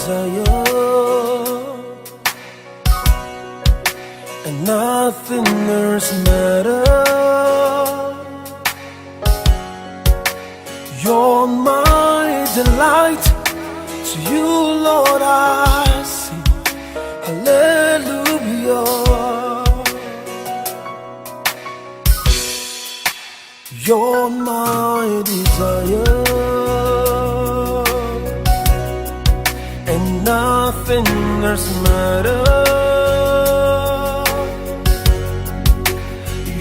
desire, and nothing else matters. You're my delight, to you, Lord, I sing hallelujah. You're my desire, and nothing else matters.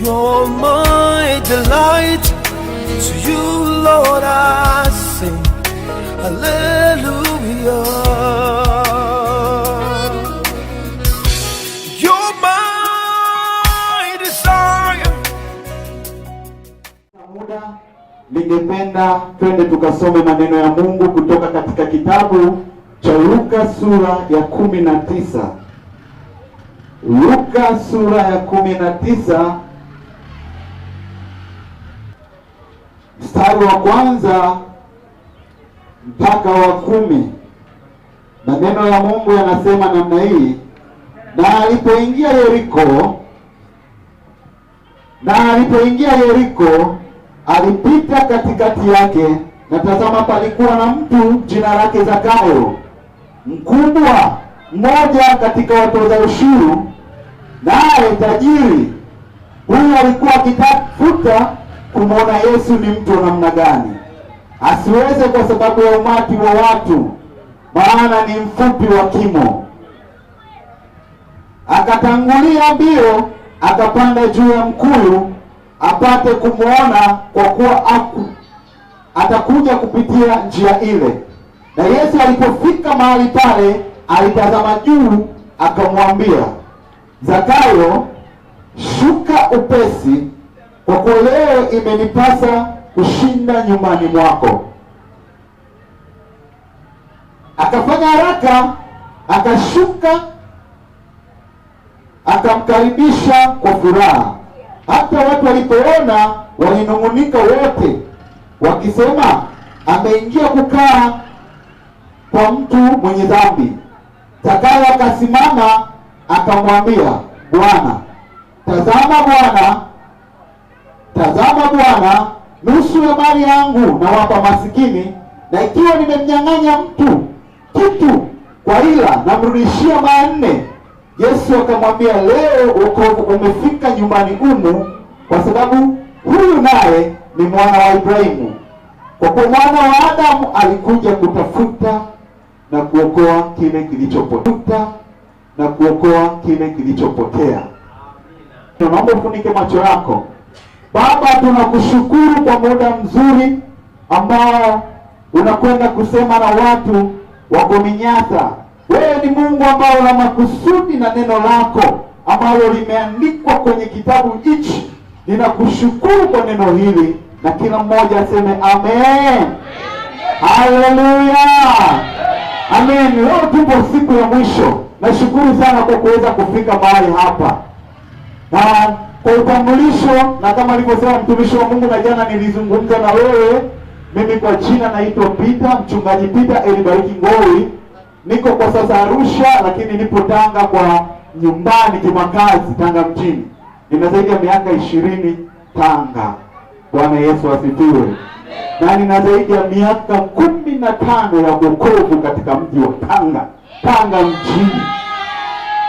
You're my delight, to you, Lord, I sing hallelujah. You're my desire. Ningependa twende tukasome maneno ya Mungu kutoka katika kitabu cha Luka sura ya 19. Luka sura ya 19 mstari wa kwanza mpaka wa 10. Maneno ya Mungu yanasema namna hii: na alipoingia Yeriko, alipita katikati yake, na tazama, palikuwa na mtu jina lake Zakayo, mkubwa mmoja katika watoza ushuru, naye tajiri. Huyu alikuwa akitafuta kumwona Yesu ni mtu wa namna gani, asiweze kwa sababu ya umati wa watu, maana ni mfupi wa kimo. Akatangulia mbio, akapanda juu ya mkuyu apate kumwona, kwa kuwa atakuja kupitia njia ile. Na Yesu alipofika mahali pale, alitazama juu, akamwambia, Zakayo, shuka upesi, kwa kuwa leo imenipasa kushinda nyumbani mwako. Akafanya haraka, akashuka, akamkaribisha kwa furaha. Hata watu walipoona walinung'unika wote, wakisema, ameingia kukaa kwa mtu mwenye dhambi. Zakayo akasimama akamwambia, Tazama Bwana, nusu ya mali yangu nawapa masikini, na ikiwa nimemnyang'anya mtu kitu kwa hila, namrudishia mara 4. Yesu akamwambia, leo wokovu umefika nyumbani humu, kwa sababu huyu naye ni mwana wa Ibrahimu. Kwa kuwa Mwana wa Adamu alikuja kutafuta na kuokoa kile kilichopotea. Tunaomba ufunike macho yako. Baba, tunakushukuru kwa muda mzuri ambao unakwenda kusema na watu wa Gominyata. Wewe ni Mungu ambao una makusudi na neno lako ambalo limeandikwa kwenye kitabu hichi. Ninakushukuru kwa neno hili, na kila mmoja aseme amen. Haleluya, amen. Leo tupo siku ya mwisho. Nashukuru sana kwa kuweza kufika mahali hapa. Na kwa utambulisho, na kama nilivyosema mtumishi wa Mungu, na jana nilizungumza na wewe, mimi kwa jina naitwa Peter, mchungaji Peter Elibariki Ngoi. Niko kwa sasa Arusha, lakini nipo Tanga kwa nyumbani kimakazi, Tanga mjini. Nina zaidi ya miaka 20 Tanga. Bwana Yesu asifiwe. Na nina zaidi ya miaka 15 ya wokovu katika mji wa Tanga mjini.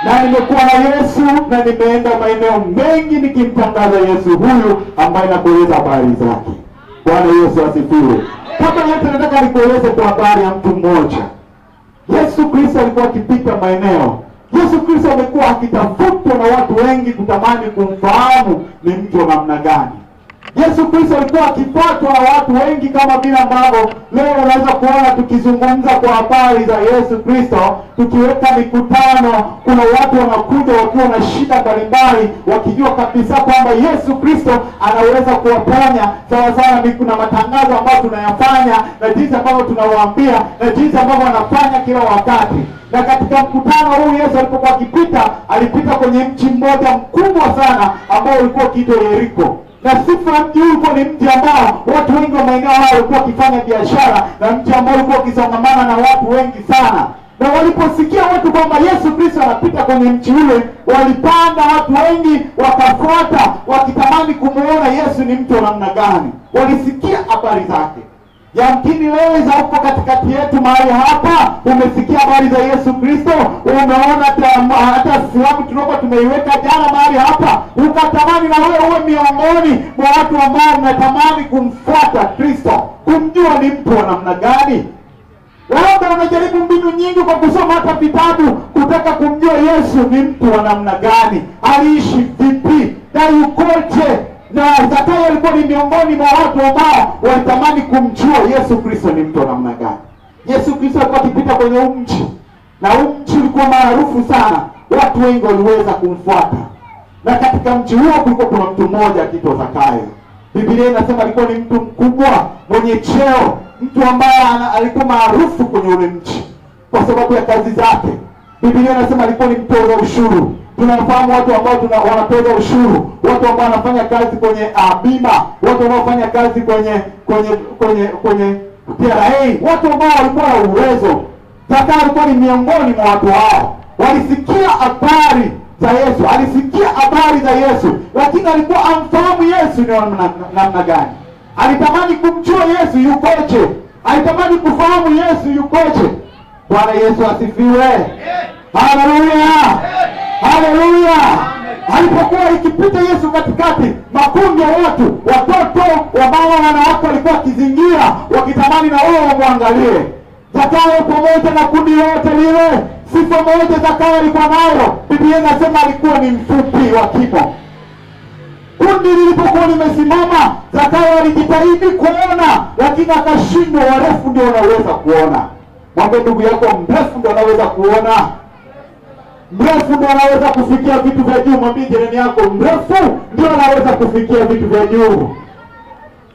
Na nimekuwa na Yesu, na nimeenda maeneo mengi nikimtangaza Yesu huyu ambaye nakueleza habari zake. Bwana Yesu asifiwe. Kama yote nataka nikueleze kwa habari ya mtu mmoja. Yesu Kristo alikuwa akipita maeneo. Yesu Kristo amekuwa akitafutwa na watu wengi kutamani kumfahamu ni mtu wa namna gani. Yesu Kristo alikuwa akifuatwa na watu wengi, kama vile ambavyo leo unaweza kuona tukizungumza kwa habari za Yesu Kristo, tukiweka mikutano, kuna watu wanakuja wakiwa na shida mbalimbali, wakijua kabisa kwamba Yesu Kristo anaweza kuwaponya. Sawa sawa, kuna matangazo ambayo tunayafanya, na jinsi ambavyo tunawaambia, na jinsi ambavyo wanafanya kila wakati. Na katika mkutano huu Yesu alipokuwa akipita, alipita kwenye mji mmoja mkubwa sana ambao ulikuwa ukiitwa Yeriko. Na sifa mji ulikuwa ni mji ambao watu wengi wa maeneo hao walikuwa wakifanya biashara, na mji ambao ulikuwa ukisongamana na watu wengi sana. Na Waliposikia watu kwamba Yesu Kristo anapita kwenye mji ule, walipanda watu wengi wakafuata, wakitamani kumuona Yesu ni mtu wa namna gani. Walisikia habari zake. Yamkini leo za huko katikati yetu mahali hapa umesikia habari za Yesu Kristo, umeona hata silamu tunakuwa tumeiweka jana mahali hapa, ukatamani na wewe uwe miongoni mwa watu ambao mnatamani kumfuata Kristo, kumjua ni mtu wa namna gani. Labda unajaribu mbinu nyingi kwa kusoma hata vitabu kutaka kumjua Yesu ni mtu wa namna gani, aliishi vipi na yukoje. Na Zakayo alikuwa ni miongoni mwa watu ambao walitamani kumjua Yesu Kristo ni mtu wa namna gani. Yesu Kristo alikuwa akipita kwenye mji, na mji ulikuwa maarufu sana, watu wengi waliweza kumfuata. Na katika mji huo kulikuwa kuna mtu mmoja akiitwa Zakayo. Biblia inasema alikuwa ni mtu mkubwa mwenye cheo, mtu ambaye alikuwa maarufu kwenye ule mji kwa sababu ya kazi zake. Biblia inasema alikuwa ni mtoza ushuru. Tunafahamu watu ambao wanatoza ushuru, watu ambao wanafanya kazi kwenye bima, watu wanaofanya kazi kwenye TRA, watu ambao walikuwa na uwezo. Zakayo alikuwa ni miongoni mwa watu hao. Walisikia habari za Yesu, alisikia habari za Yesu, lakini alikuwa amfahamu Yesu ni namna gani. Alitamani kumjua Yesu yukoje, alitamani kufahamu Yesu yukoje. Bwana Yesu asifiwe. Haleluya. Haleluya. Alipokuwa ikipita Yesu katikati, makundi ya watu, watoto, wamama, wanawake walikuwa wakizingira wakitamani na wao wamwangalie. Zakayo pamoja na kundi lote lile, sifa moja Zakayo alikuwa nayo. Biblia inasema alikuwa ni mfupi wa kimo. Kundi lilipokuwa limesimama, Zakayo alijitahidi kuona, lakini akashindwa. Warefu ndio wanaweza kuona. Mwambie ndugu yako, mrefu ndio anaweza kuona. Mrefu ndio anaweza kufikia vitu vya juu. Mwambie jirani yako, mrefu ndio anaweza kufikia vitu vya juu.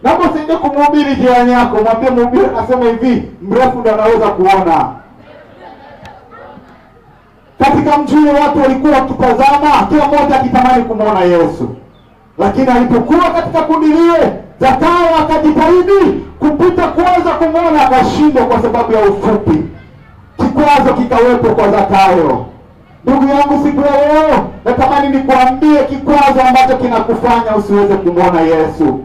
Naomba usiende kumhubiri jirani yako, mwambie mhubiri anasema hivi, mrefu ndio anaweza kuona. Katika mji watu walikuwa wakitazama, kila mmoja akitamani kumuona Yesu. Lakini alipokuwa katika kundi lile, Zakayo akajitahidi kupita kuweza kumuona, akashindwa kwa sababu ya ufupi. Kikwazo kikawepo kwa Zakayo. Ndugu yangu, siku ya leo natamani nikuambie kikwazo ambacho kinakufanya usiweze kumuona Yesu.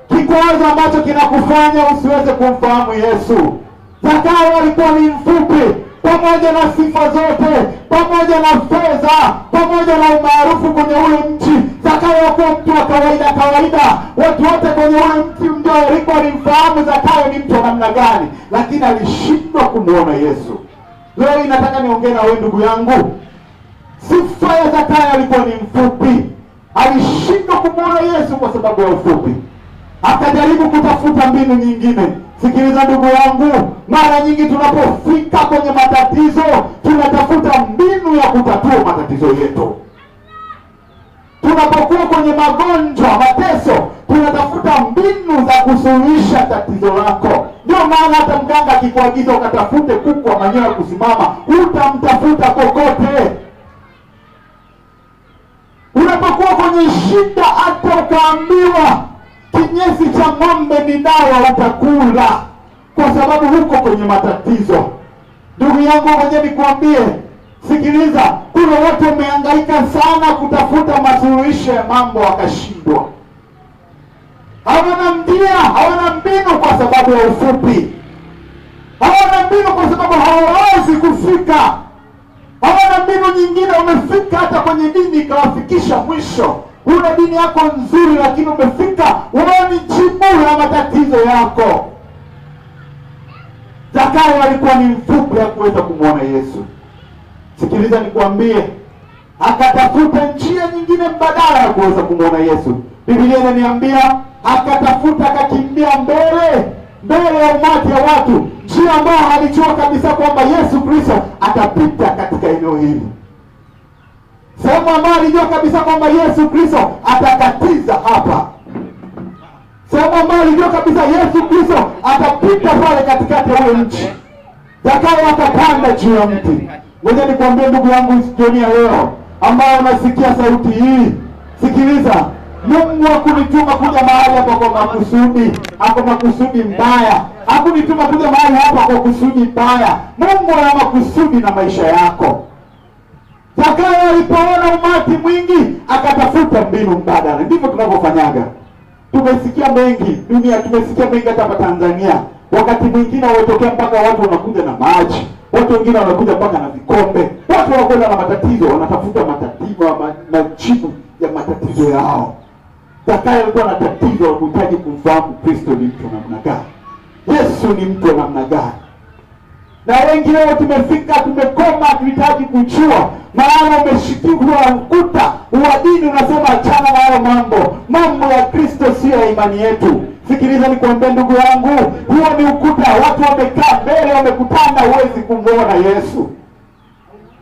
Kikwazo ambacho kinakufanya usiweze kumfahamu Yesu. Zakayo alikuwa ni mfupi, pamoja na sifa zote, pamoja na fedha, pamoja na umaarufu kwenye ule mji. Zakayo alikuwa mtu wa kawaida. Watu wote kwenye ule mji mjao walikuwa walimfahamu Zakayo ni mtu wa namna gani, lakini alishindwa kumuona Yesu. Leo nataka niongee na wewe ndugu yangu. Sifa ya Zakayo alikuwa ni mfupi. Alishindwa kumuona Yesu kwa sababu ya ufupi. Akajaribu kutafuta mbinu nyingine. Sikiliza ndugu yangu, mara nyingi tunapofika kwenye matatizo, tunatafuta mbinu ya kutatua matatizo yetu. Tunapokuwa kwenye magonjwa, mateso, tunatafuta mbinu za kusuluhisha tatizo lako. Ndio maana hata mganga akikuagiza ukatafute kuku wa manyoya kusimama, utamtafuta kokote. Unapokuwa kwenye shida, hata ukaambiwa kinyesi cha ng'ombe ni dawa, utakula, kwa sababu huko kwenye matatizo. Ndugu yangu, ngoja nikwambie, sikiliza, kuna watu wamehangaika sana kutafuta masuluhisho ya mambo wakashindwa. Hawana mbinu kwa sababu ya ufupi. Hawana mbinu kwa sababu hawawezi kufika. Hawana mbinu nyingine, umefika hata kwenye dini ikawafikisha mwisho. Una dini yako nzuri, lakini umefika unaoni jibu la matatizo yako. Zakayo alikuwa ni mfupi, hakuweza kumuona Yesu. Sikiliza nikwambie, akatafuta njia nyingine mbadala ya kuweza kumuona Yesu. Biblia inaniambia akatafuta, akakimbia mbele ya umati ya watu, njia ambayo alijua kabisa kwamba Yesu Kristo atapita katika eneo hili. Sehemu ambayo alijua kabisa kwamba Yesu Kristo atakatiza hapa. Sehemu ambayo alijua kabisa Yesu Kristo atapita pale katikati ya ule mji. Zakayo akapanda juu ya mti. Ngoja nikwambie ndugu yangu, jioni ya leo ambao unasikia sauti hii, sikiliza, Mungu hakunituma kuja mahali hapa kwa makusudi, hapo makusudi mbaya. Hakunituma kuja mahali hapa kwa kusudi baya. Mungu ana makusudi na maisha yako. Zakayo alipoona umati mwingi akatafuta mbinu mbadala. Ndivyo tunavyofanyaga. Tumesikia mengi dunia, tumesikia mengi hata hapa Tanzania. Wakati mwingine watokea mpaka watu wanakuja na maji, watu wengine wanakuja mpaka na vikombe, watu wanakwenda na matatizo, wanatafuta matatizo, majibu ya matatizo yao. Zakayo alikuwa na tatizo la kuhitaji kumfahamu Kristo ni mtu namna gani, Yesu ni mtu namna gani. Na wengi leo tumefika, tumekoma, tunahitaji kujua, maana umeshikiwa ukuta wa dini unasema achana na hayo mambo ya Kristo sio ya imani yetu. Sikiliza nikwambie ndugu yangu, huo ni ukuta. Watu wamekaa mbele, wamekutana, huwezi kumuona Yesu.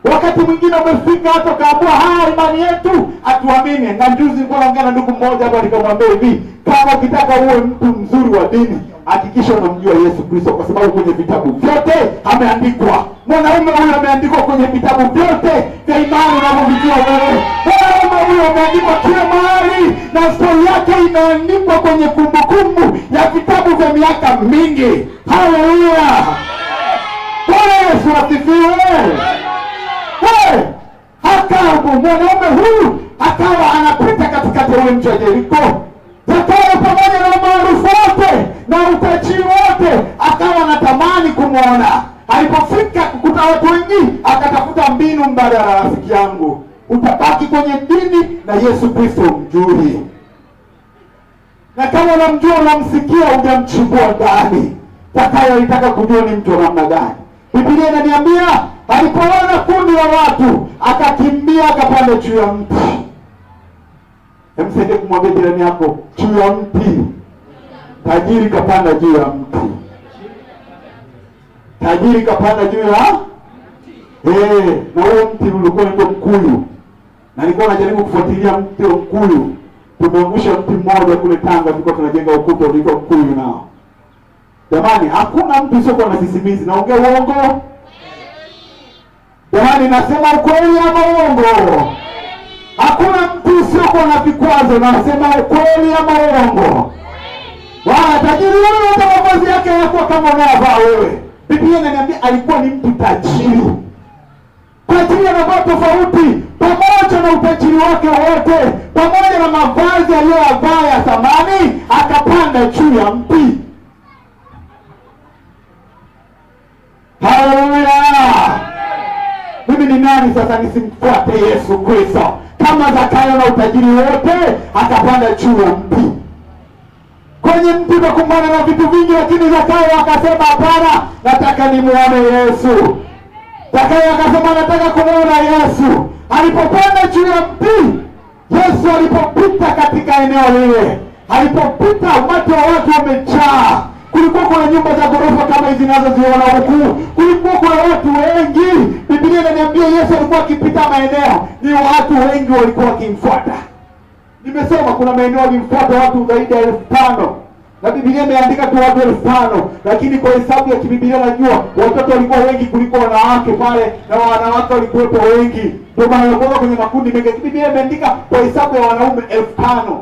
Wakati mwingine umefika hata kaamua imani yetu atuamini. Na juzi nilikuwa naongea na ndugu mmoja hapa, nikamwambia hivi, kama ukitaka uwe mtu mzuri wa dini, hakikisha unamjua Yesu Kristo, kwa sababu kwenye vitabu vyote ameandikwa. Mwanaume huyo ameandikwa kwenye vitabu vyote vya imani unavyovijua wewe. Mwanaume huyo ameandikwa kila mahali, na stori yake imeandikwa kwenye kumbukumbu ya vitabu vya miaka mingi. Haleluya! Bwana Yesu asifiwe. Akabu mwanaume huyu akawa anapita katikati ya ule mji wa Yeriko. Zakayo pamoja na maarufu wote na utajiri wote akawa anatamani kumwona. Alipofika kukuta watu wengi, akatafuta mbinu mbadala. Rafiki yangu, utabaki kwenye dini na Yesu Kristo mjui, na kama unamjua unamsikia, hujamchimbua ndani. Zakayo alitaka kujua ni mtu namna gani. Biblia inaniambia alipoona kundi la watu akakimbia akapanda juu ya mti. Msaidie kumwambia jirani yako, juu ya mti. Tajiri kapanda juu ya mti. Tajiri kapanda juu ya na huo mti ulikuwa ndio mkuyu. Na nilikuwa najaribu kufuatilia mti wa mkuyu. Tumeangusha mti mmoja kule Tanga, tulikuwa tunajenga ukuta ulikuwa mkuyu nao. Jamani, hakuna mtu sio na sisimizi. Naongea uongo? Jamani, nasema ukweli ama uongo? Hakuna mtu sio na vikwazo. Nasema ukweli ama uongo? Tajiri wewe, hata mavazi yake yako kama unavaa wewe. Biblia inaniambia alikuwa ni mtu tajiri. Tajiri anavaa tofauti, pamoja na utajiri wake wote, pamoja na mavazi aliyovaa ya thamani, akapanda juu ya mti. Haleluya! Mimi ni nani sasa nisimfuate Yesu Kristo? Kama Zakayo na utajiri wote akapanda juu ya mti. Kwenye mti unakumbana na vitu vingi, lakini Zakayo akasema hapana, nataka nimuone Yesu. Zakayo akasema nataka kumuona Yesu. Alipopanda juu ya mti, Yesu alipopita katika eneo lile, alipopita umati wa watu wamejaa. Kulikuwa kuna nyumba za ghorofa kama hizi zinazoziona huku. Kulikuwa kuna watu wengi. Biblia inaniambia Yesu alikuwa akipita maeneo, ni watu wengi walikuwa wakimfuata. Nimesoma kuna maeneo walimfuata watu zaidi ya 5,000. Na Biblia imeandika tu watu 5,000, lakini kwa hesabu ya kibiblia najua watoto walikuwa wengi kuliko wanawake pale, na wanawake walikuwa wengi. Ndio maana walikuwa kwenye makundi mengi. Biblia imeandika kwa hesabu ya wanaume 5,000.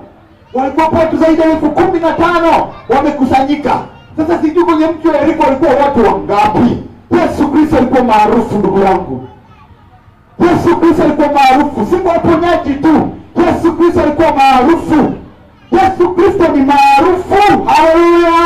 Walikuwa watu zaidi ya 15,000 wamekusanyika. Sasa sijui kwenye mji wa Yeriko walikuwa watu wangapi. Yesu Kristo alikuwa maarufu ndugu yangu. Yesu Kristo alikuwa maarufu, si kwa uponyaji tu. Yesu Kristo alikuwa maarufu. Yesu Kristo ni maarufu. Haleluya!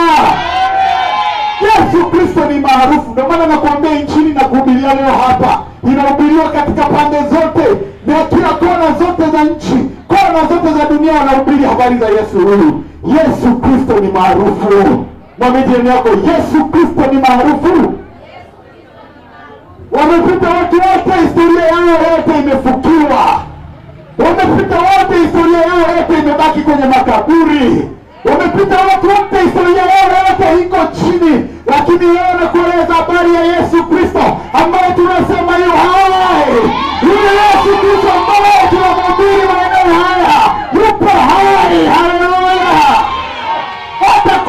Yesu Kristo ni maarufu. Ndio maana nakwambia injili na kuhubiria leo hapa inahubiriwa katika pande zote na kila kona zote za nchi, kona zote za dunia wanahubiri habari za Yesu huyu. Yesu Kristo ni maarufu. Mwambie jirani yako, Yesu Kristo ni maarufu. Wamepita watu wote, historia yao yote imefukiwa. Wamepita wote, historia yao yote imebaki kwenye makaburi. Wamepita watu wote, historia yao yote iko chini. Lakini leo nakueleza habari ya Yesu Kristo ambaye tunasema yu hai. Yule Yesu Kristo ambaye tunamhubiri maeneo haya yupo hai. Haleluya! Hata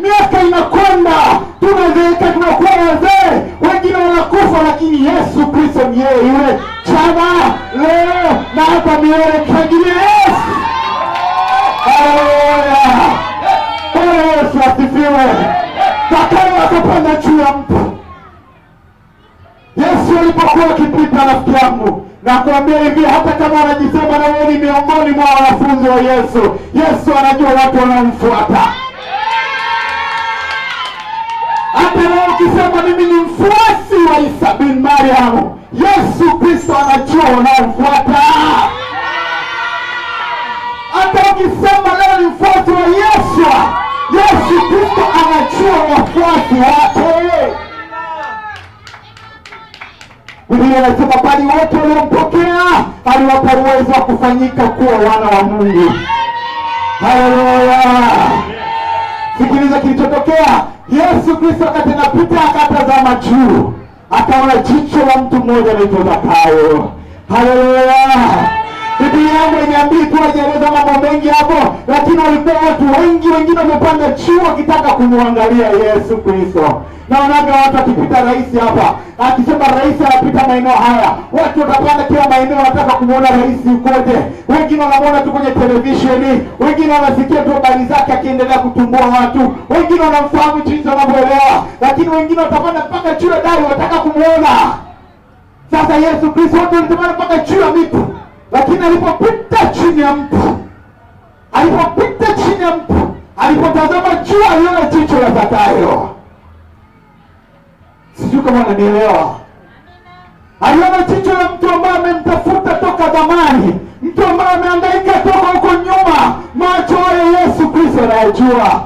miaka inakwenda, tunazeeka, tunakuwa wazee, wengine wanakufa, lakini Yesu Kristo ni yeye yule jana, leo na hata milele. Kangilia Yesu. Haleluya! Bwana Yesu asifiwe. Zakayo akapanda juu ya mtu. Yesu alipokuwa akipita, rafiki yangu, na kuambia hivi, hata kama anajisema na wewe ni miongoni mwa wanafunzi wa Yesu, Yesu anajua watu wanaomfuata. Hata leo ukisema mimi ni mfuasi wa Isa bin Mariam, Yesu Kristo anajua wanaomfuata. Hata ukisema leo ni mfuasi wa Yesu, Yesu Kristo anajua wafuasi wake. Biblia inasema bali wote waliompokea aliwapa uwezo wa kufanyika kuwa wana wa Mungu. Haleluya! Sikiliza kilichotokea. Yesu Kristo wakati anapita akatazama juu, akaona jicho la mtu mmoja anaitwa Zakayo. Haleluya! Biblia yangu inaniambia tu hajaeleza mambo mengi hapo, lakini walikuwa watu wengi, wengine wamepanda juu wakitaka kumwangalia Yesu Kristo. Naonaga watu akipita rais hapa, akisema rais anapita maeneo haya, watu watapanda kila maeneo wanataka kumuona rais ukoje. Wengine wanamuona tu kwenye televisheni, wengine wanasikia tu habari zake akiendelea kutumbua watu, wengine wanamfahamu jinsi wanavyoelewa, lakini wengine watapanda mpaka juu ya dari wanataka kumuona. Sasa Yesu Kristo watu walitapanda mpaka juu ya mtu, lakini alipopita chini ya mtu, alipotazama juu aliona jicho la Zakayo. Sijui kama unanielewa. Aliona jicho la mtu ambaye amemtafuta toka zamani, mtu ambaye amehangaika toka huko nyuma. Macho ya Yesu Kristo anayajua.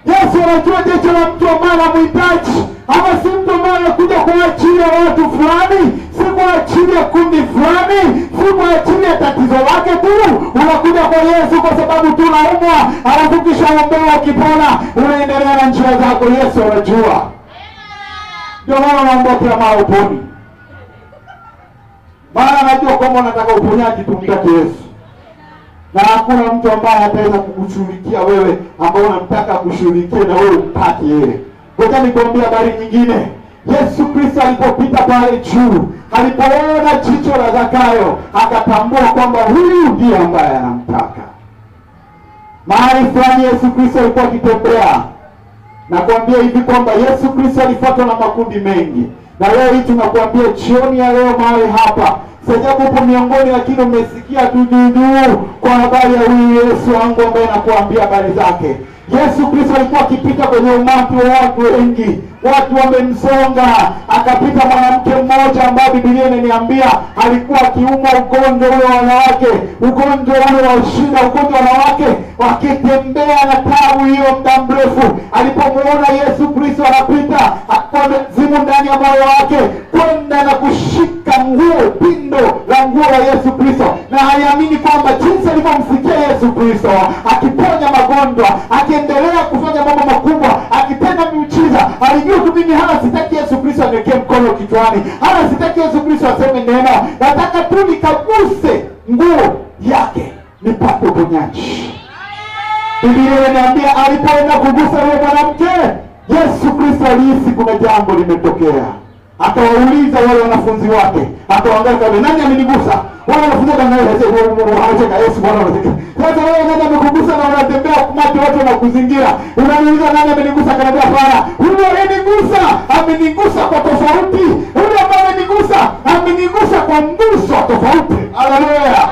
Yesu anajua jicho la mtu ambaye anamhitaji, ama si mtu ambaye anakuja kwa ajili ya watu fulani, si kwa ajili ya kundi fulani, si kwa ajili ya tatizo lake tu. Unakuja kwa Yesu kwa sababu tu unaumwa, alafu kisha uombewa ukipona, unaendelea na njia zako. Yesu anajua. Ndio maana naomba kila mara uponi. Maana najua kwamba unataka uponyaji, tumtaki Yesu. Na hakuna mtu ambaye ataweza kukushughulikia wewe ambao unamtaka kushughulikia na wewe upate yeye. Ngoja nikwambie habari nyingine. Yesu Kristo alipopita pale juu, alipoona jicho la Zakayo, akatambua kwamba huyu ndiye ambaye anamtaka. Mahali fulani Yesu Kristo alikuwa akitembea. Na kuambia hivi kwamba Yesu Kristo alifuatwa na makundi mengi. Na leo hii tunakuambia jioni ya leo mahali hapa, sajabu upo miongoni lakini umesikia tu juu kwa habari ya huyu Yesu wangu ambaye nakuambia habari zake. Yesu Kristo alikuwa akipita kwenye umati wa watu wengi, watu wamemsonga. Akapita mwanamke mmoja ambaye Biblia inaniambia alikuwa akiumwa ugonjwa ule wa wanawake, ugonjwa ule wa shida, ugonjwa wa wanawake, wakitembea na tabu hiyo muda mrefu. Alipomuona Yesu Kristo anapita, akazimu ndani ya moyo wake kwenda na kushika nguo, pindo la nguo la Yesu Kristo, na aliamini kwamba jinsi alivyomsikia Yesu Kristo akiponya magonjwa, akiendelea kufanya mambo makubwa, akitenda miujiza, alijua tu mimi hana sitaki Yesu Kristo aniwekee mkono kichwani, hana sitaki Yesu Kristo aseme neno, nataka tu nikaguse nguo yake nipate uponyaji. Biblia inaniambia alipoenda kugusa yule mwanamke, Yesu Kristo alihisi kuna jambo limetokea. Akawauliza wale wanafunzi wake, akawaangalia, nani amenigusa? Wale wanafunzi wanacheka, Yesu Bwana anacheka. Sasa wewe nani amekugusa na unatembea kumati watu wanakuzingira? Unaniuliza nani amenigusa? Akaniambia hapana, huyo amenigusa, amenigusa kwa tofauti. Huyo ambaye amenigusa, amenigusa kwa mguso tofauti. Haleluya.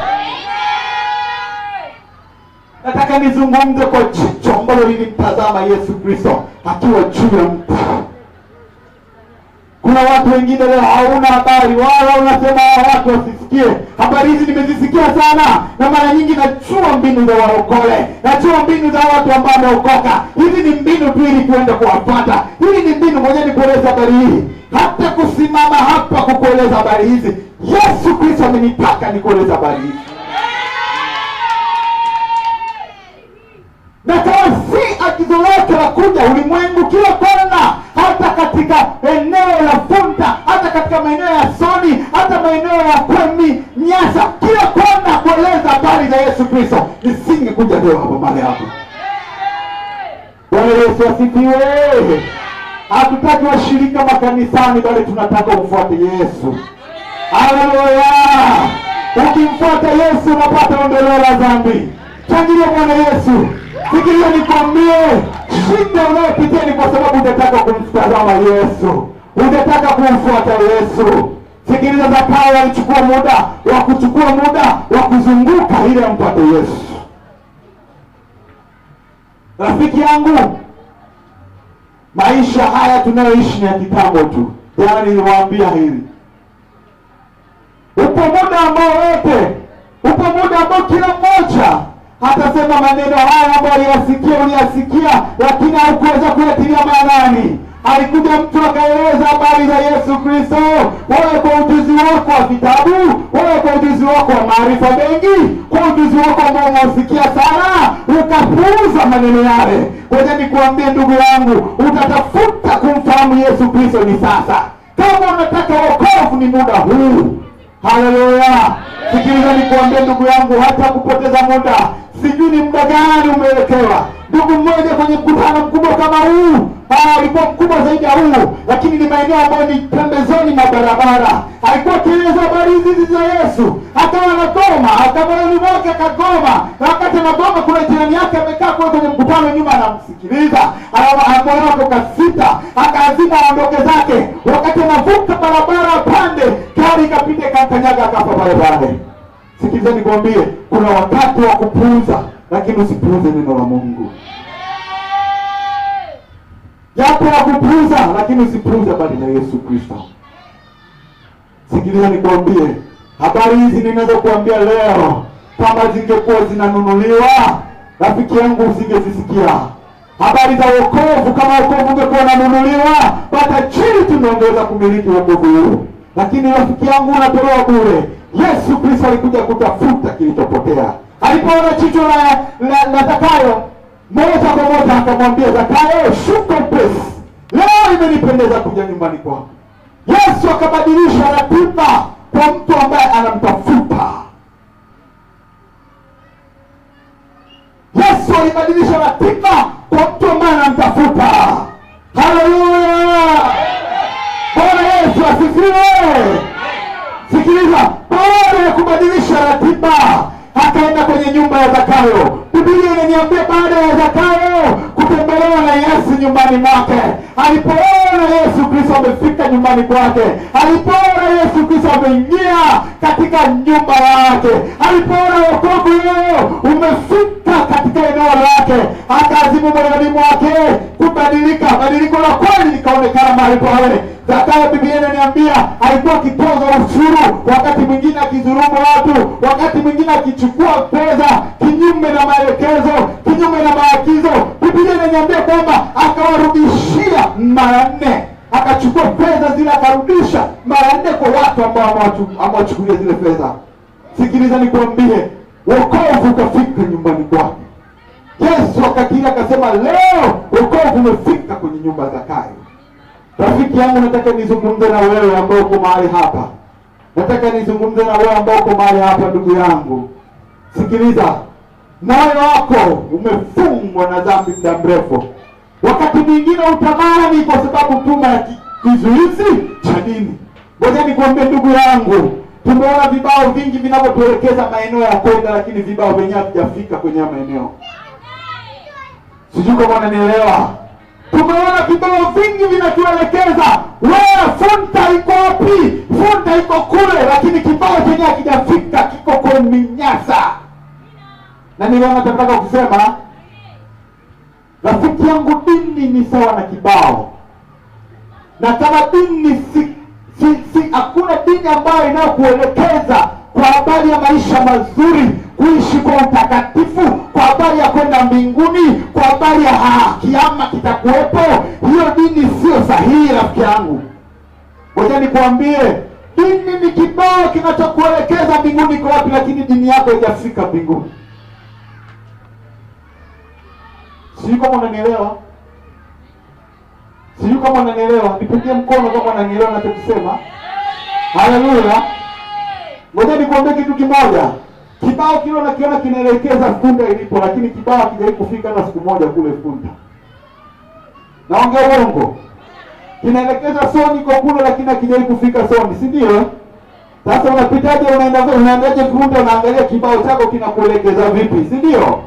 Nataka nizungumze kwa jicho ambalo lilimtazama Yesu Kristo akiwa juu ya mtu. Kuna watu wengine leo hauna habari, wala unasema watu wasisikie. Habari hizi nimezisikia sana, na mara nyingi najua mbinu za warokole, najua mbinu za watu ambao wameokoka. Hizi ni mbinu tu ili kuenda kuwapata. Hii ni mbinu, ngoja nikueleze habari hii. Hata kusimama hapa kukueleza habari hizi, Yesu Kristo amenitaka nikueleze habari hizi. Na kama si agizo lake la kuja ulimwengu kila kona, hata katika eneo la Funta, hata katika maeneo ya Soni, hata maeneo ya Kwemi, Nyasa, kila kona kueleza habari za Yesu Kristo, nisingekuja leo hapo mahali hapo. Bwana Yesu asifiwe. Hatutaki washirika makanisani, bali tunataka umfuate Yesu. Haleluya. Ukimfuata Yesu unapata ondoleo la dhambi. Changilia Bwana Yesu. Fikiria nikwambie, Shida unayopitia ni kwa sababu unataka kumtazama Yesu, unataka kumfuata Yesu. Sikiliza, Zakayo alichukua muda wa kuzunguka ili ampate Yesu. Rafiki yangu, maisha haya tunayoishi ni ya kitambo tu. Jana niliwaambia hili. Upo muda ambao kila mmoja atasema maneno haya ambayo uliyasikia, lakini haukuweza kuyatilia maanani. Alikuja mtu akaeleza habari za Yesu Kristo. Wewe kwa ujuzi wako wa vitabu, wewe kwa ujuzi wako wa maarifa mengi, kwa ujuzi wako ambao unasikia sana, ukapuuza maneno yale. Ngoja nikuambie ndugu yangu, utatafuta kumfahamu Yesu Kristo ni sasa. Kama unataka wokovu ni muda huu. Haleluya. Sikiliza nikuambie ndugu yangu, hata kupoteza muda. Sijui ni muda gani umeelekewa. Ndugu mmoja kwenye mkutano mkubwa kama huu, alikuwa mkubwa zaidi ya huu, lakini ni maeneo ambayo ni pembezoni mwa barabara. Alikuwa akieleza habari hizi za Yesu, akawa anagoma, akamwona mwake akagoma. Wakati anagoma, kuna jirani yake amekaa kwenye mkutano nyuma anamsikiliza. Moyo wake ukasita, akaazima aondoke zake. Wakati anavuka barabara pande, gari ikapita ikamkanyaga akafa pale pale. Sikiliza nikwambie, kuna wakati wa kupuuza, lakini usipuuze neno la Mungu. Japo la kupuuza, lakini usipuuze habari za Yesu Kristo. Sikiliza nikwambie, habari hizi ninazokuambia leo, kama zingekuwa zinanunuliwa, rafiki yangu usingezisikia. Habari za wokovu, kama wokovu ungekuwa unanunuliwa, hata chini tunaongeza kumiliki wokovu huu. Lakini rafiki yangu unatolewa bure. Yesu Kristo alikuja kutafuta kilichopotea. Alipoona jicho la Zakayo, moja kwa moja akamwambia Zakayo, shuka upesi. Leo imenipendeza kuja nyumbani kwako. Yesu akabadilisha ratiba kwa mtu ambaye anamtafuta. Yesu alibadilisha ratiba kwa mtu ambaye anamtafuta. Haleluya. Bwana Yesu asifiwe. Sikiliza, baada ya kubadilisha ratiba, akaenda kwenye nyumba ya Zakayo. Biblia inaniambia baada ya Zakayo kutembelewa na Yesu nyumbani mwake, alipoona Yesu Kristo amefika nyumbani kwake, alipoona Yesu Kristo ameingia katika nyumba yake, alipoona wokovu leo umefika katika eneo lake, akazimu moyoni mwake kubadilika. Badiliko la kweli likaonekana mahali pale. Zakayo, Biblia inaniambia, alikuwa akitoza ushuru, wakati mwingine akidhulumu watu, wakati mwingine akichukua fedha kinyume na maelekezo, kinyume na maagizo. Biblia inaniambia kwamba akawarudishia mara 4. Akachukua fedha zile akarudisha mara 4 kwa watu ambao amewachukulia zile fedha. Sikiliza nikwambie, wokovu ukafika nyumbani kwake. Yesu akakiri akasema, leo wokovu umefika kwenye nyumba ya Zakayo. Rafiki yangu, nataka nizungumze na wewe ambao uko mahali hapa. Nataka nizungumze na wewe ambao uko mahali hapa, ndugu yangu. Sikiliza, moyo wako umefungwa na dhambi muda mrefu. Wakati mwingine utamani kwa sababu tuma ya kizuizi cha dini. Ngoja nikwambie ndugu yangu, tumeona vibao vingi vinavyotuelekeza maeneo ya kwenda, lakini vibao vyenyewe havijafika kwenye maeneo. Sijui kama unanielewa. Tumeona vibao vingi vinatuelekeza, wewe funta iko wapi? Funta iko kule, lakini kibao chenye hakijafika, kiko kwa minyasa. Na niliona nataka kusema, rafiki yangu, dini ni sawa na kibao. Na kama dini hakuna dini ambayo inayokuelekeza kwa habari ya maisha mazuri, kuishi kwa utakatifu, kwa habari ya kwenda mbinguni, kwa habari ya kiama kitakuwepo, hiyo dini sio sahihi rafiki yangu. Ngoja nikwambie, dini ni kibao kinachokuelekeza mbinguni kwa wapi, lakini dini yako haijafika mbinguni. Sijui kama unanielewa. Sijui kama unanielewa. Nipigie mkono kama unanielewa ninachosema. Haleluya. Ngoja nikwambie kitu kimoja. Kibao kile unakiona kinaelekeza Funda ilipo, lakini kibao hakijawahi kufika hata siku moja kule Funda. Naongea uongo? Kinaelekeza Soni kwa kule, lakini hakijawahi kufika Soni, si ndio? Sasa unapitaje, unaendaje Funda, unaangalia kibao chako kinakuelekeza vipi, si ndio?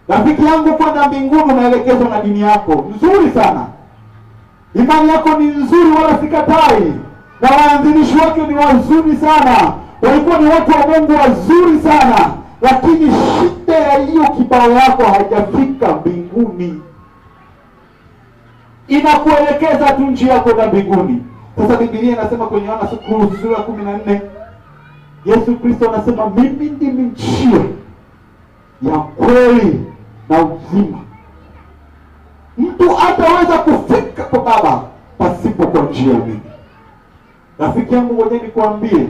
Rafiki yangu, kwenda mbinguni unaelekezwa na dini yako nzuri sana. Imani yako ni nzuri, wala sikatai, na waanzilishi wake ni wazuri sana, walikuwa ni watu wa Mungu wazuri sana, lakini shida ya hiyo kibao yako haijafika mbinguni. Inakuelekeza tu njia yako na mbinguni. Sasa Biblia inasema kwenye Yohana sura ya 14, Yesu Kristo anasema mimi ndimi njia ya kweli na uzima. Mtu hataweza kufika kwa Baba pasipo kwa njia ya mimi. Rafiki yangu, ngoja nikwambie,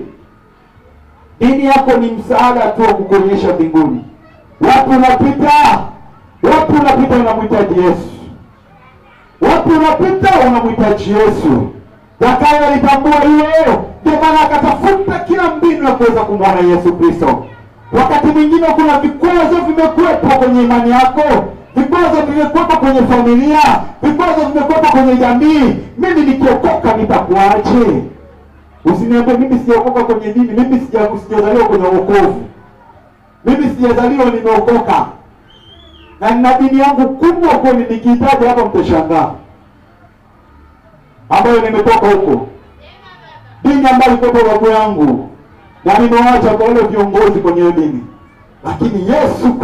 dini yako ni msaada tu wa kukuonyesha mbinguni. Wapi unapita unamhitaji Yesu. Wapi unapita unamhitaji Yesu. Zakayo alitambua hiyo, ndio maana akatafuta kila mbinu ya kuweza kumwona Yesu Kristo. Wakati mwingine kuna vikwazo vimekuwepo kwenye imani yako, vikwazo vimekuwepo kwenye familia, vikwazo vimekuwepo kwenye jamii. Mimi nikiokoka nitakuaje? Usiniambie mimi sijaokoka kwenye dini, mimi sijazaliwa kwenye wokovu. Mimi sijazaliwa nimeokoka. Na nina dini yangu kubwa kweli, nikihitaji hapa mtashangaa. Ambayo nimetoka huko. Dini ambayo iko kwa babu yangu. Na nimewacha kwa wale viongozi kwenye dini. Lakini Yesu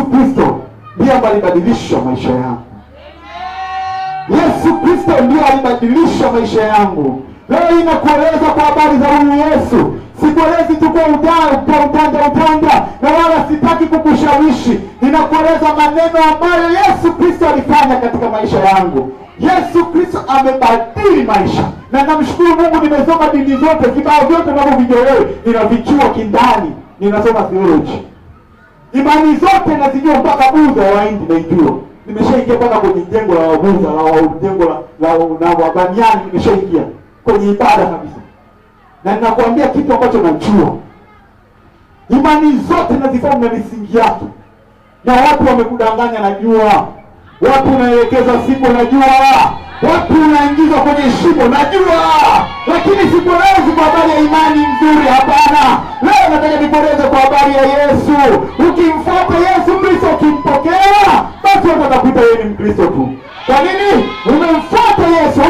Kristo ndiye alibadilisha maisha yangu. Yesu Kristo ndiye alibadilisha maisha yangu. Leo inakueleza kwa habari za huyu Yesu. Sikuelezi tu kwa utanda, na wala sitaki kukushawishi. Ninakueleza maneno ambayo Yesu Kristo alifanya katika maisha yangu. Yesu Kristo amebadili maisha. Na namshukuru Mungu, nimesoma dini zote, vibao vyote ninavyovijua ninavijua kindani. Ninasoma theology. Imani zote nazijua, mpaka Buddha wa Hindi naijua. Nimeshaingia mpaka kwenye jengo la Buddha, jengo la Wabaniani, nimeshaingia kwenye ibada kabisa. Na ninakuambia kitu ambacho najua. Imani zote nazifahamu na misingi yake. Na watu wamekudanganya najua. Watu unaelekeza siku najua. Watu unaingizwa kwenye shimo najua. Lakini sikuelezi kwa habari ya imani nzuri, hapana. Leo nataka nikueleze kwa habari ya Yesu. Ukimfuata Yesu Kristo, ukimpokea, basi watu watakuita wewe ni Mkristo tu. Kwa nini? Umemfuata Yesu.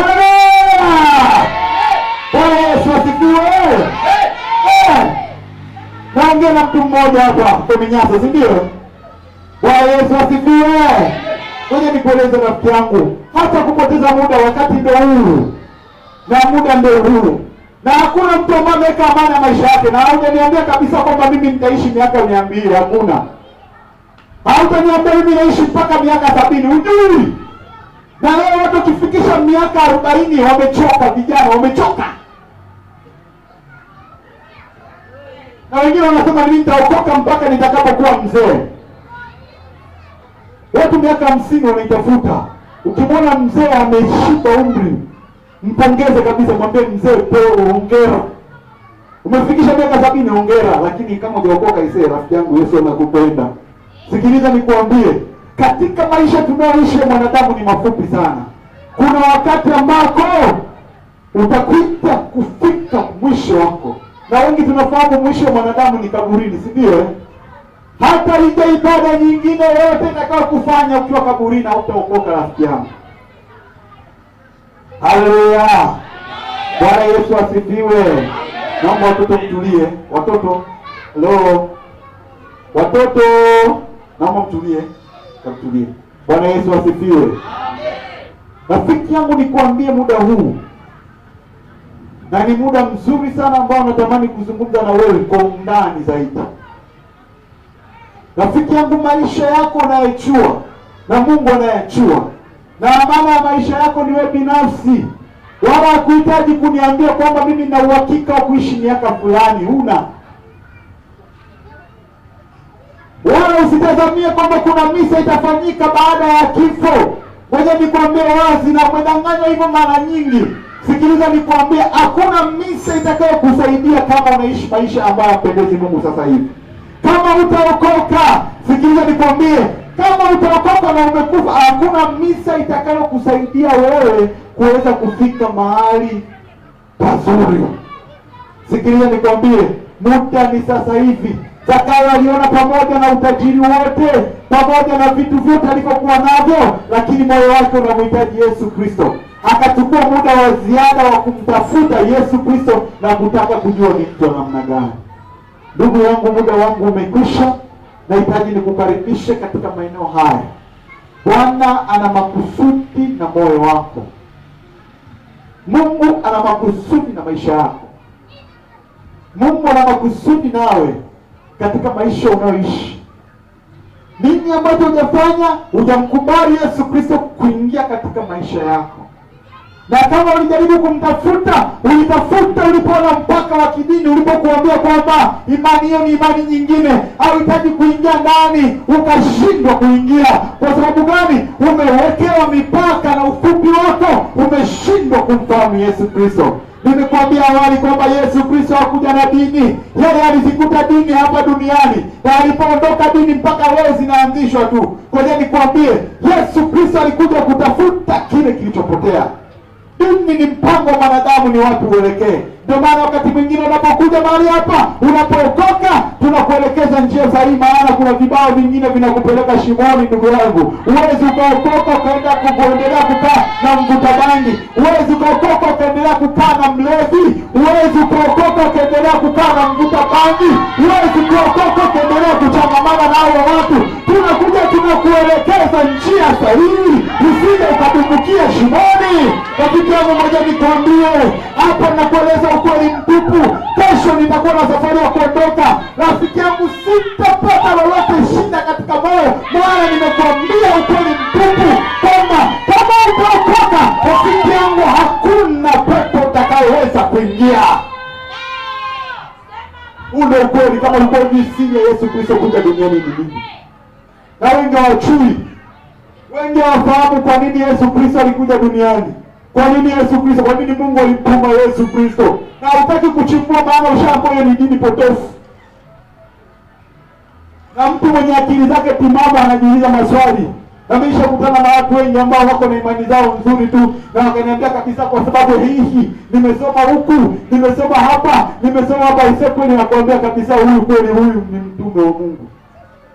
Bwana Yesu asifiwe. Naongea na mtu mmoja hapa kwa Minyasa, si ndio? Bwana Yesu asifiwe. Ngoja nikueleze rafiki yangu, hata kupoteza muda wakati ndio huru. Na muda ndio huru. Na hakuna mtu ambaye ameweka amana maisha yake. Na haujaniambia kabisa kwamba mimi nitaishi miaka 200, hakuna. Hautaniambia mimi naishi mpaka miaka 70, hujui. Na leo watu kifikisha miaka 40 wamechoka, vijana wamechoka. Na wengine wanasema mimi nitaokoka mpaka nitakapokuwa mzee. Watu miaka 50 wanaitafuta. Ukimwona mzee ameshiba umri, mpongeze kabisa, mwambie mzee pole, hongera. Umefikisha miaka 70, hongera. Lakini kama hujaokoka isee, rafiki yangu, Yesu anakupenda. Sikiliza nikwambie, katika maisha tunayoishi mwanadamu ni mafupi sana. Kuna wakati ambako utakuita kufika mwisho wako. Na wengi tunafahamu mwisho wa mwanadamu ni kaburini, si ndio? Hata ile ibada nyingine yote itakao kufanya ukiwa kaburini hautaokoka, rafiki yangu. Haleluya. Bwana Yesu asifiwe. Naomba watoto mtulie. Watoto, hello. Watoto, naomba mtulie. Mtulie. Bwana Yesu asifiwe. Amen. Rafiki yangu, nikwambie muda huu. Na ni muda mzuri sana ambao natamani kuzungumza na wewe kwa undani zaidi. Rafiki yangu, maisha yako unayachua na Mungu anayachua. Na maana ya maisha yako ni wewe binafsi. Wala hakuhitaji kuniambia kwamba mimi nina uhakika wa kuishi miaka fulani, huna. Wala usitazamie kwamba kuna misa itafanyika baada ya kifo. Ngoja nikwambie wazi, na umedanganywa hivyo mara nyingi. Sikiliza nikwambie, hakuna misa itakayokusaidia kama unaishi maisha ambayo yapendezi Mungu sasa hivi. Kama utaokoka, sikiliza nikwambie, kama utaokoka na umekufa, hakuna misa itakayokusaidia wewe kuweza kufika mahali pazuri. Sikiliza nikwambie, muda ni sasa hivi. Zakayo aliona pamoja na utajiri wote, pamoja na vitu vyote alivyokuwa navyo, lakini moyo wake unamhitaji Yesu Kristo. Akachukua muda wa ziada wa kumtafuta Yesu Kristo na kutaka kujua ni mtu wa namna gani. Ndugu yangu, muda wangu umekwisha. Nahitaji nikukaribishe katika maeneo haya. Bwana ana makusudi na moyo wako. Mungu ana makusudi na maisha yako. Mungu ana makusudi nawe katika maisha unayoishi. Nini ambacho hujafanya? Hujamkubali Yesu Kristo kuingia katika maisha yako. Na kama ulijaribu kumtafuta, ulitafuta ulipoona mpaka wa kidini, ulipokuambia kwamba imani hiyo ni imani nyingine, hauhitaji kuingia ndani, ukashindwa kuingia. Kwa sababu gani? Umewekewa mipaka na ufupi wako, umeshindwa kumfahamu Yesu Kristo. Nimekuambia awali kwamba Yesu Kristo hakuja na dini. Yeye alizikuta dini hapa duniani, na alipoondoka dini mpaka leo zinaanzishwa tu. Kwa hiyo nikwambie, Yesu Kristo alikuja kutafuta kile kilichopotea. Dini ni mpango wa wanadamu, ni watu uelekee. Ndio maana wakati mwingine unapokuja mahali hapa, unapookoka, tunakuelekeza njia sahihi, maana kuna vibao vingine vinakupeleka shimoni. Ndugu yangu, huwezi ukaokoka ukaenda kuendelea kukaa na mvuta bangi. Huwezi ukaokoka ukaendelea kukaa na mlevi. Huwezi ukaokoka ukaendelea kukaa na mvuta bangi. Huwezi ukaokoka ukaendelea kuchangamana na hao watu. Tunakuja tunakuelekeza njia sahihi, usije ukadumbukia shimoni. Rafiki yangu, moja nikwambie hapa, nakueleza ukweli mtupu. Kesho nitakuwa na safari ya kuondoka. Rafiki yangu, sitapata lolote shida katika moyo, maana nimekuambia ukweli mtupu kwamba kama utaokoka, rafiki yangu, hakuna pepo utakayoweza kuingia. Ule ukweli, kama ulikuwa ujisinye Yesu Kristo kuja duniani ni nini. Na wengi hawajui, wengi hawafahamu kwa nini Yesu Kristo alikuja duniani. Kwa nini Yesu Kristo? Kwa nini Mungu alimtuma Yesu Kristo? Na hutaki kuchimbua, maana ushaambiwa ni dini potofu. Na mtu mwenye akili zake timamu anajiuliza maswali. Na mimi nimeshakutana na watu wengi ambao wako na imani zao nzuri tu, na wakaniambia kabisa, kwa sababu hii nimesoma huku, nimesoma hapa, nimesoma hapa, kweli nakwambia kabisa, huyu kweli huyu ni mtume wa Mungu.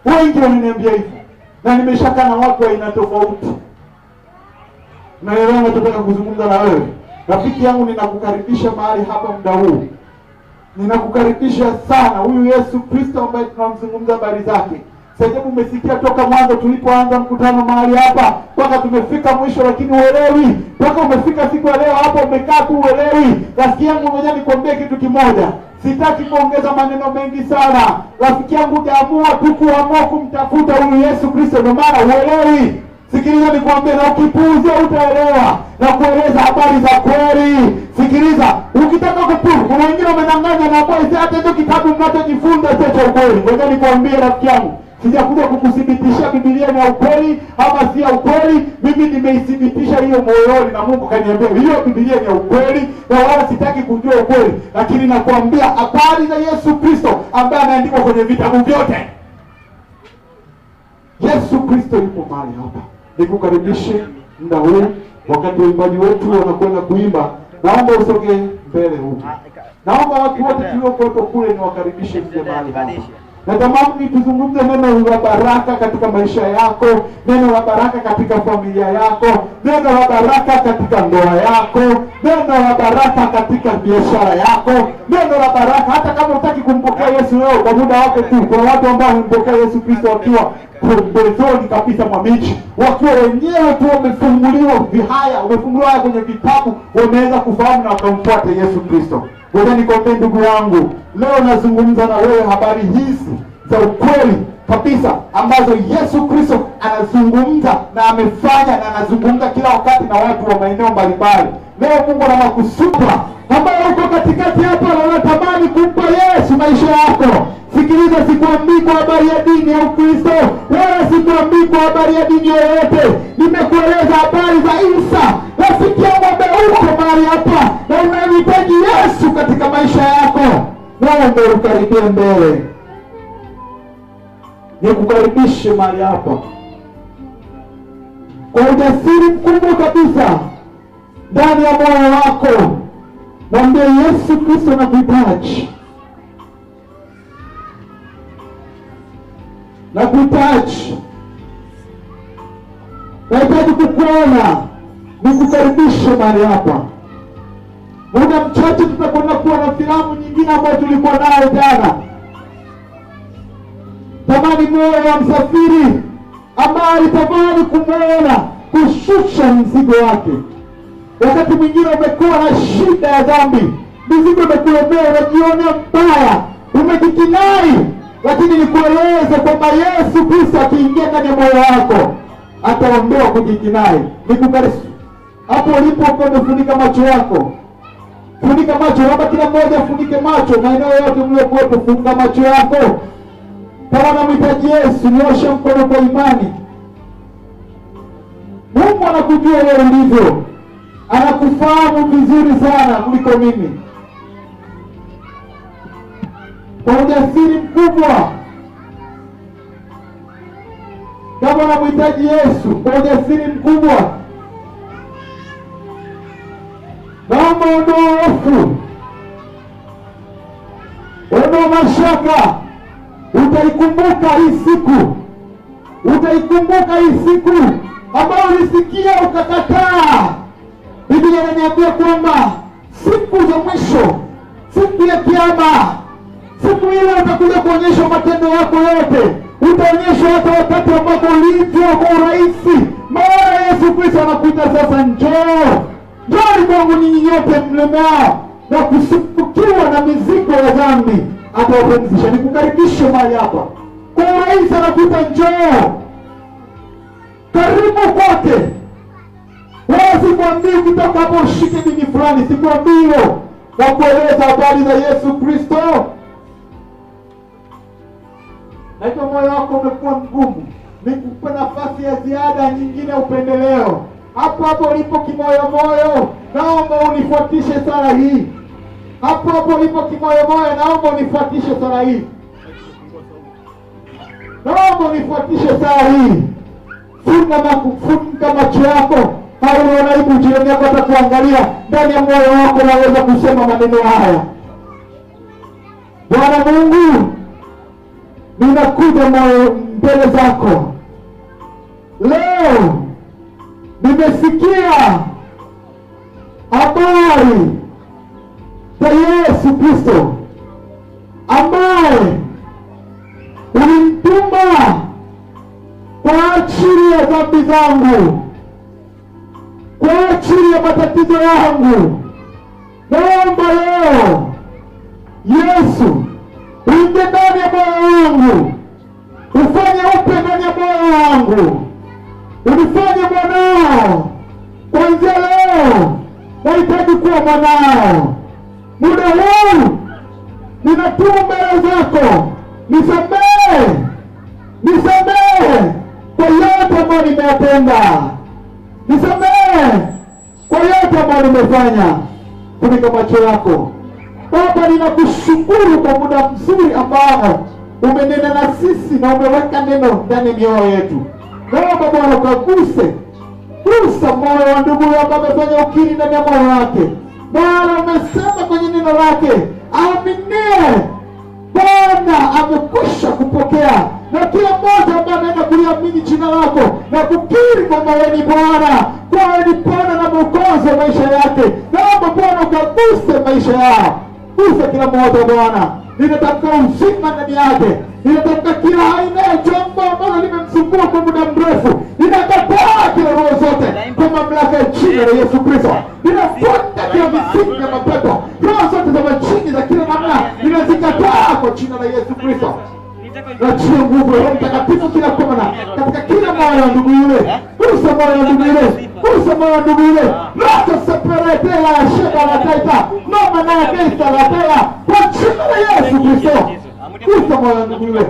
Wengi wananiambia hivyo. Na nimeshakaa na watu wa aina tofauti. Na leo nataka kuzungumza na wewe. Rafiki yangu, ninakukaribisha mahali hapa muda huu. Ninakukaribisha sana. Huyu Yesu Kristo ambaye tunamzungumza habari zake. Sasa umesikia toka mwanzo tulipoanza mkutano mahali hapa mpaka tumefika mwisho, lakini uelewi. Mpaka umefika siku ya leo hapa umekaa tu uelewi. Rafiki yangu, ngoja nikwambie kitu kimoja. Sitaki kuongeza maneno mengi sana. Rafiki yangu, hujaamua tu kuamua kumtafuta huyu Yesu Kristo, ndio maana uelewi. Sikiliza nikwambie, na ukipuuzia utaelewa na kueleza habari za kweli. Sikiliza, ukitaka kupuuza, kuna wengine wamenanganya na kweli hata hizo kitabu mnachojifunza sio cha ukweli. Ngoja nikwambie rafiki yangu, sijakuja kukuthibitishia Biblia ni ya ukweli ama si ya ukweli. Mimi nimeithibitisha hiyo moyoni, na Mungu kaniambia hiyo Biblia ni ya ukweli, na wala sitaki kujua ukweli, lakini nakwambia habari za Yesu Kristo ambaye ameandikwa kwenye vitabu vyote. Yesu Kristo yupo mahali hapa. Nikukaribishe muda huu, wakati waimbaji wetu wanakwenda kuimba. Naomba usogee mbele huko. Naomba watu wote tuliokuwepo kule niwakaribishe mje mahali hapa. Natamani tuzungumze neno la baraka katika maisha yako, neno la baraka katika familia yako, neno la baraka katika ndoa yako, neno la baraka katika biashara yako, neno la baraka hata kama hutaki kumpokea Yesu leo kwa muda wako tu. Kuna watu ambao wamempokea Yesu Kristo wakiwa pembezoni kabisa mwa miji, wakiwa wenyewe tu wamefunguliwa vihaya, wamefunguliwa kwenye vitabu, wameweza kufahamu na wakamfuata Yesu Kristo. Ngoja nikwambie ndugu yangu, leo nazungumza na wewe habari hizi za ukweli kabisa ambazo Yesu Kristo anazungumza na amefanya na anazungumza kila wakati na watu wa maeneo mbalimbali. Leo Mungu ana makusudi ambayo uko katikati hapa na unatamani kumpa Yesu maisha yako. Sikiliza, sikuambii kwa habari ya dini ya Ukristo, wala sikuambii kwa habari ya dini yoyote. Nimekueleza habari za Isa. Rafiki yangu ambaye uko mahali hapa na unahitaji Yesu katika maisha yako, wewe ndio ukaribie mbele. Nikukaribishe mahali hapa kwa ujasiri mkubwa kabisa ndani ya moyo wako. Mwambie Yesu Kristo nakuhitaji. nikukaribishe mahali hapa. Muda mchache tutakwenda kuwa na filamu nyingine ambayo tulikuwa nayo jana. Tamani moyo wa msafiri ambaye alitamani kumwona kushusha mzigo wake. Wakati mwingine umekuwa na shida ya dhambi, mizigo imekulemea, unajiona mbaya, umejikinai, lakini nikueleze kwamba Yesu Kristo akiingia ndani ya moyo wako ataondoa kujikinai. Nikukaribisha hapo ulipo, umefunika macho yako. Funika macho, naomba kila mmoja afunike macho, maeneo yote mliokuwepo, funga macho yako. Kama unamhitaji Yesu, nyosha mkono kwa imani. Mungu anakujua wewe ulivyo, anakufahamu vizuri sana kuliko mimi. Kwa ujasiri mkubwa, kama unamhitaji Yesu kwa ujasiri mkubwa, naomba ondoa hofu, ondoa mashaka. Utaikumbuka hii siku, utaikumbuka hii siku ambayo ulisikia ukakataa. Biblia inaniambia kwamba siku za mwisho, siku ya Kiyama, siku ile utakuja kuonyesha matendo yako yote. Utaonyesha hata wakati ambapo ulivyo kwa urahisi. Maana Yesu Kristo anakuita sasa, njoo, njoo kwangu ninyi nyote mlemeao na kusumbukiwa na mizigo ya dhambi, atawapumzisha. Nikukaribishe mahali hapa. Kwa urahisi anakuita njoo, karibu kwake. Wala sikwambii ukitoka hapo ushike dini fulani, sikwambii hiyo, na kueleza habari za Yesu Kristo. Na hivyo moyo wako umekuwa mgumu, nikupe nafasi ya ziada nyingine, upendeleo. Hapo hapo ulipo kimoyo moyo, naomba unifuatishe sala hii. Hapo hapo ulipo kimoyo moyo, naomba unifuatishe sala hii. Naomba unifuatishe sala hii. Funga macho yako. Hauna aibu, jirani yako atakuangalia. Ndani ya moyo wako naweza kusema maneno haya: Bwana Mungu, ninakuja mbele zako leo. Nimesikia habari za Yesu Kristo ambaye ulimtuma kwa ajili ya dhambi zangu, kwa ajili ya matatizo yangu. Naomba leo Yesu uingie ndani ya moyo wangu, ufanye upya ndani ya moyo wangu, unifanye mwanao. Kuanzia leo nahitaji kuwa mwanao. Muda huu ninatubu mbele zako, nisamehe, nisamehe kwa yote ambayo nimeyatenda, nisamehe kwa yote ambayo nimefanya. Funika macho yako. Baba, ninakushukuru kwa muda mzuri ambao umenena na sisi na umeweka neno ndani mioyo yetu. Naomba Bwana ukaguse, gusa moyo wa ndugu yako amefanya ukiri ndani ya moyo wake. Bwana, umesema kwenye neno lake, aminie Bwana amekwisha kupokea. Na kila mmoja ambaye anaenda kuliamini jina lako na kukiri kwamba wewe ni Bwana, kwa wewe ni Bwana na Mwokozi wa maisha yake, naomba Bwana ukaguse maisha yao. Gusa kila mmoja Bwana. Ninataka uzima ndani yake. Ninataka kila aina ya jambo ambalo limemsumbua kwa muda mrefu. Ninakataa kila roho zote kwa mamlaka ya jina la Yesu Kristo. Ninafuta kila misingi ya mapepo. Roho zote za majini za kila namna ninazikataa kwa jina la Yesu Kristo. Nachia nguvu ya Roho Mtakatifu kila kona katika kila moyo wa ndugu yule. Gusa moyo wa ndugu yule. Gusa moyo wa ndugu yule. Roho separate la sheba la taita. Mama na kaisa la taya. Kwa jina la Yesu Kristo. Gusa moyo wa ndugu yule.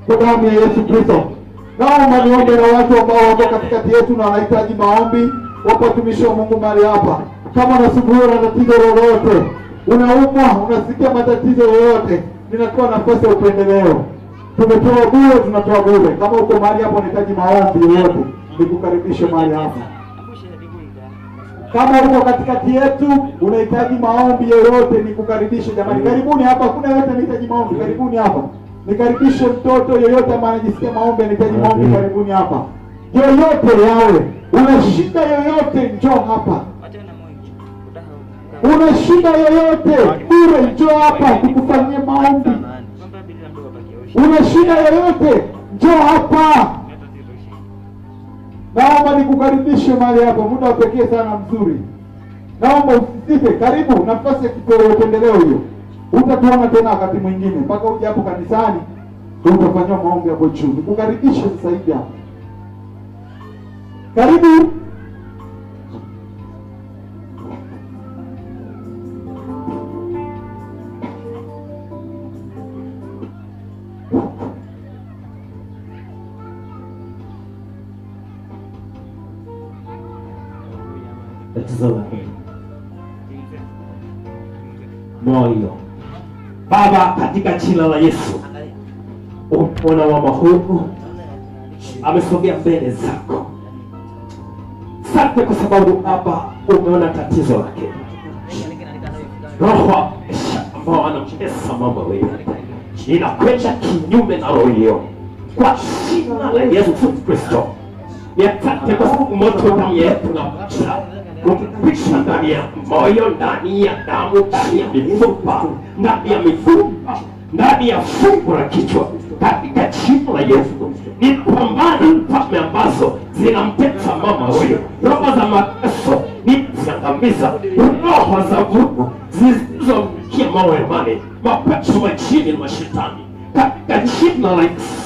Kwa damu ya Yesu Kristo. Naomba niombe na watu ambao wako katikati yetu na wanahitaji maombi. Wapo watumishi wa Mungu mahali hapa. Kama unasumbuliwa na tatizo lolote, unaumwa, unasikia matatizo yoyote, ninatoa nafasi ya upendeleo. Tumetoa bure, tunatoa bure. Kama uko mahali hapo unahitaji maombi yoyote, nikukaribishe mahali hapa. Kama uko katikati yetu unahitaji maombi yoyote, nikukaribishe jamani. Karibuni hapa, kuna yote anahitaji maombi, karibuni hapa. Nikaribishe mtoto yoyote ambaye anajisikia maombi anahitaji maombi, karibuni hapa. Yoyote yawe, Una shida yoyote, njoo hapa. Una shida yoyote, bure, njoo hapa tukufanyie maombi. Una shida yoyote, njoo hapa. Naomba nikukaribishe mahali hapa, muda wa pekee sana mzuri. Naomba usisite, karibu, nafasi ya kipekee upendeleo hiyo. Utatuona tena wakati mwingine, mpaka uje hapo kanisani utafanywa maombi hapo juu. Nikukaribishe sasa hivi hapa. Karibu. Tatizo la hili moyo. Baba, katika jina la Yesu, umeona mama huyu amesogea mbele zako. Asante kwa sababu Baba umeona tatizo lake. Roho ambao anamtesa mama wewe, inakwenda kinyume na roho hiyo kwa jina la Yesu Kristo. Asante kwa sababu moto ndani yetu unapita kupisha ndani ya moyo, ndani ya damu, ndani ya mifupa, ndani ya mifupa, ndani ya fungu la kichwa, katika jina la Yesu. Nipambane mfalme ambazo zinamtesa mama huyo, roho za mateso niziangamiza, roho za vurugu zilizomkia mama imani, mapepo majini na mashetani, katika jina la Yesu.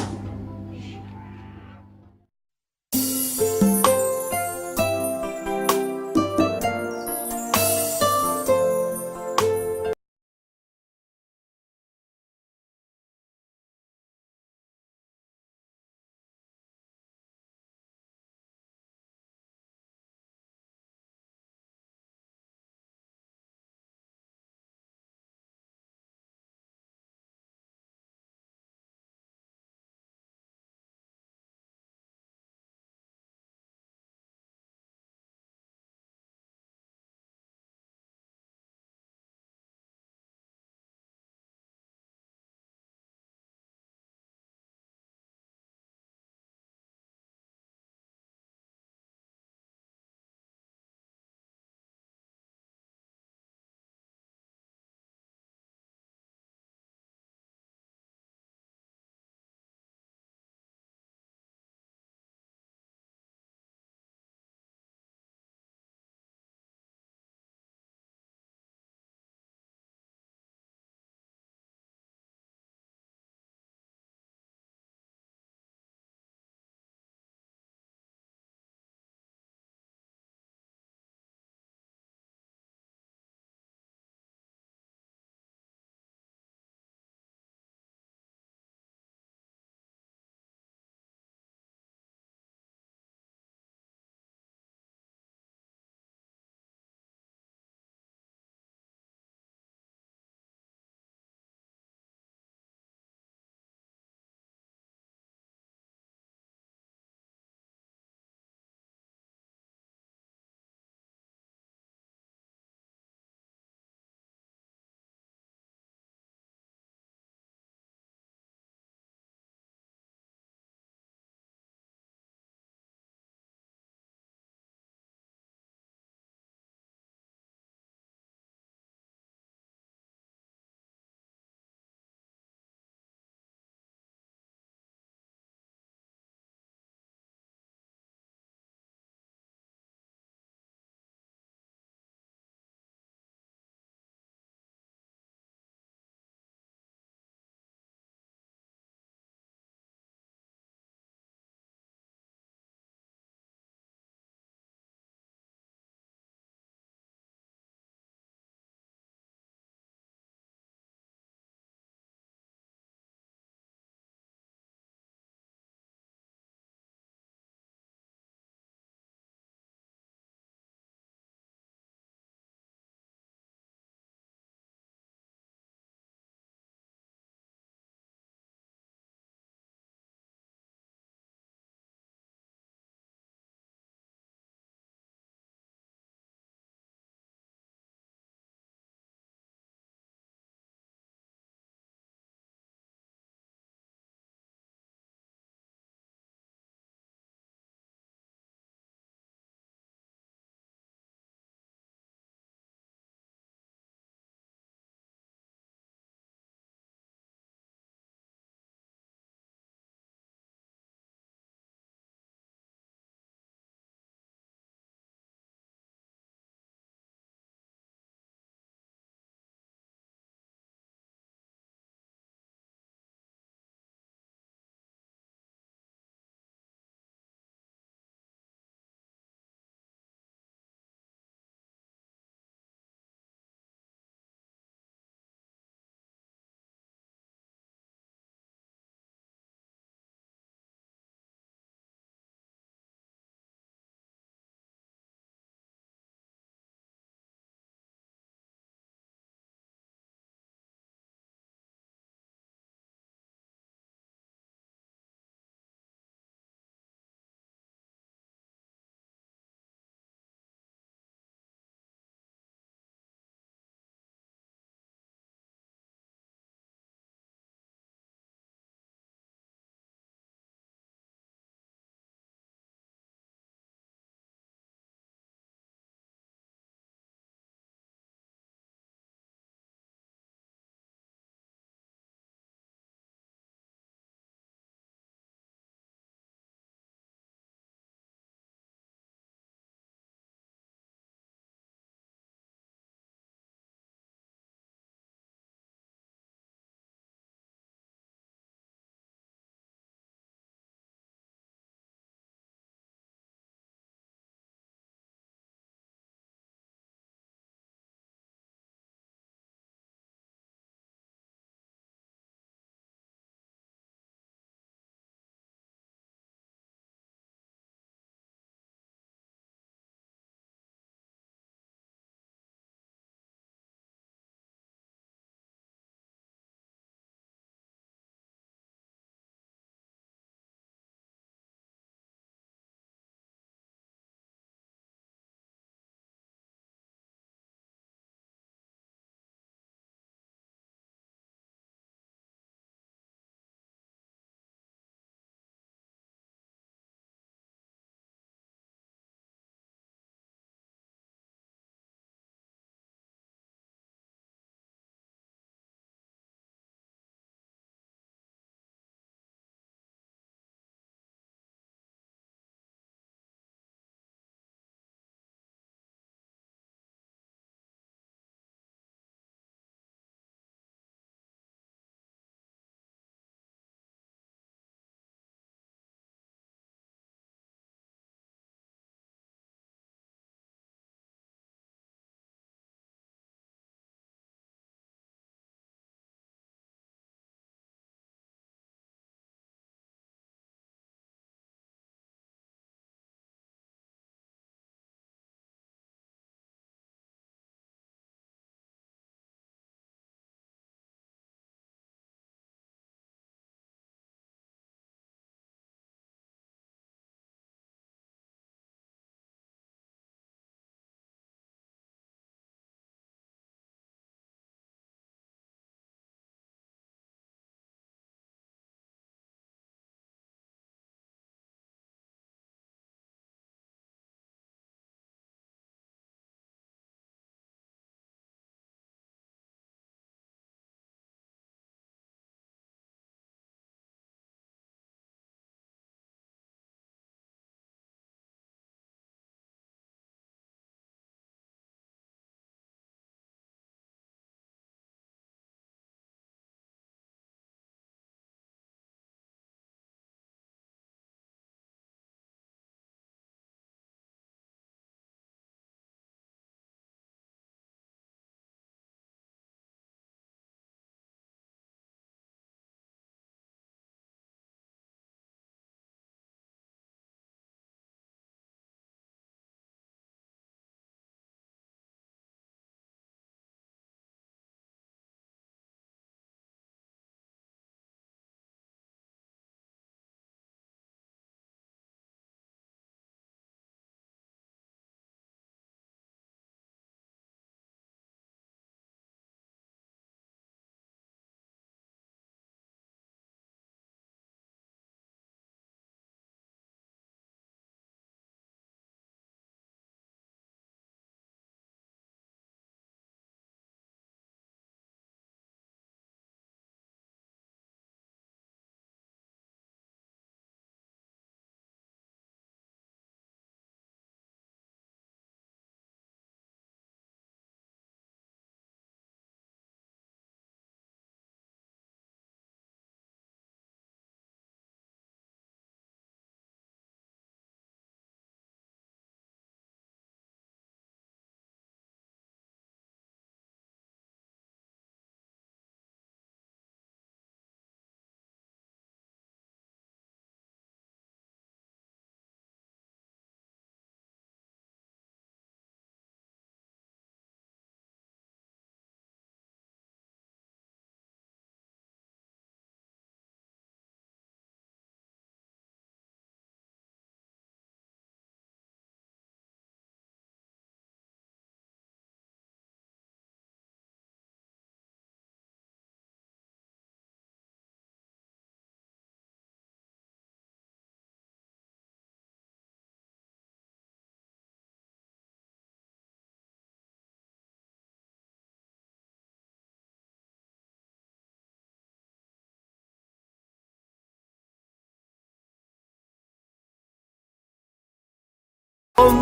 on